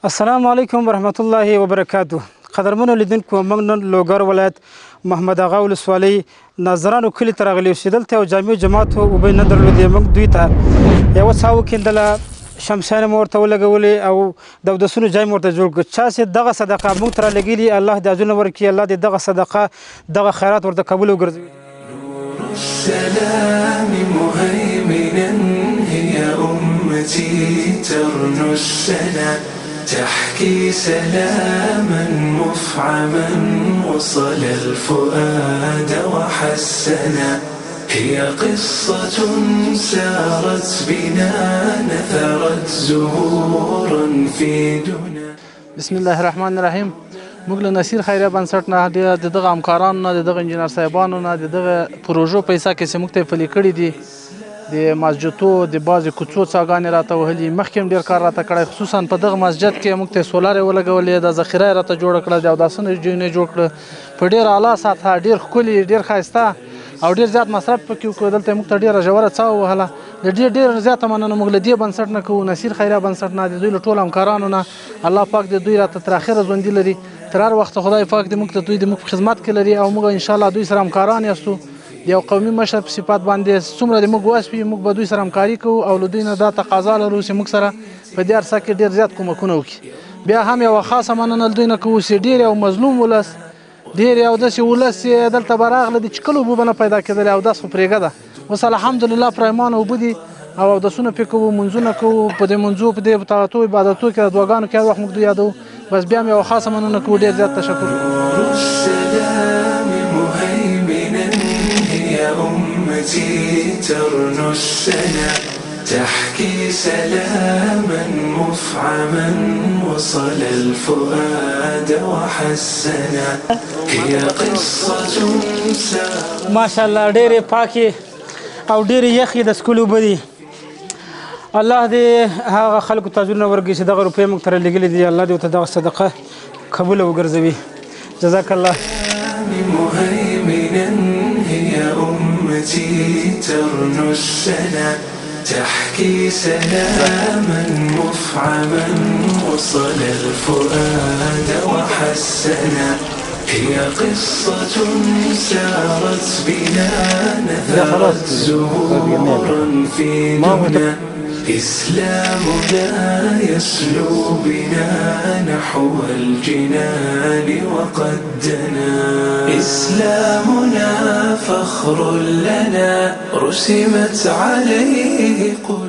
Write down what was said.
السلام علیکم ورحمت الله وبرکاته. قدرمنو لیدونکو موږ نن لوګر ولایت محمد اغا ولسوالۍ ناظرانو کلي ته راغلي یو چې دلته یو جامع جماعت اوبه نه درلودې. موږ دوی ته یوه څاه وکیندله، شمسیانې مو ورته ولګولې او د اودسونو ځای مو ورته جوړ کړ. چا چې دغه صدقه موږ ته رالېږلي، الله دې اجرونه ورکړي، الله دې دغه صدقه دغه خیرات ورته قبول وګرځوي. السلام مهيمنا هي أمتي ترنو السنا تحكي سلاما مفعما وصل الفؤاد وحسنا هي قصة سارت بنا نثرت زهورا في دنا. بسم الله الرحمن الرحیم. موږ له نصیر خیریه بنسټ نه د دغه همکارانو نه، د دغه انجینر صاحبانو نه، د دغه پروژو په حصه کې چې موږ ته پلي کړي دي، د مسجدو د بعضې کوڅو څاګانې راته وهلي، مخکې هم ډېر کار راته کړی، خصوصا په دغه مسجد کې موږ ته سولار یې ولګولې، د ذخیره یې راته جوړه کړه، د اوداسونو جوینه جوړ کړه په ډېر اعلی سطحه، ډېر ښکلي، ډېر ښایسته او ډېر زیات مصرف پکې وکړو. دلته موږ ته ډېره ژوره څاه ووهله. د ډېر زیاته مننه موږ له دې بنسټ نه کوو، نصیر خیریه بنسټ نه، د دوی له ټولو همکارانو نه. الله پاک دې دوی راته تر اخره ژوندي لري، تر هر وخته خدای پاک دې موږ ته دوی د موږ په خدمت کې لري او موږ انشاءالله دوی سره همکاران یاستو. د یو قومي مشر په صفت باندې څومره د موږ وس وي، موږ به دوی سره همکاري کوو او له دوی نه دا تقاضا لرو چې موږ سره په دې عرصه کې ډېر زیات کومکونه وکړي. بیا هم یوه خاصه مننه له دوی نه کوو چې ډېر یو مظلوم ولس، ډېر یو داسې ولس چې دلته به راغله د څښلو اوبه به نه پیدا کېدلې، اودس خو پرېږده ده. اوس الحمدلله پرایمانه اوبه دي او اودسونه پرې کوو، منځونه کوو، په دې منځو په دې طاعتو عبادتو کې د دعاګانو کې هر وخت موږ دوی یادوو. بس بیا هم یوه خاصه مننه کوو، ډېر زیات تشکر. السلام مهيمنا هي أمتي ترنو السنا تحكي سلاما مفعما وصل الفؤاد وحسنا هي قصة ماشاءالله ډېرې پاکې او ډېرې یخې د څښلو اوبه دي. الله دې هغه خلکو ته اجرونه ورکړي چې دغه روپۍ موږ ته رالېږلي دي، الله دې ورته دغه صدقه قبوله وګرځوي. جزاک الله. مهيمنا هي أمتي ترنو السنا تحكي سلاما مفعما وصل الفؤاد وحسنا هي قصة سارت بنا نثرت زهورا في دنا إسلامنا يسلو بنا نحو الجنان وقد دنا إسلامنا فخر لنا رسمت عليه قلوبنا.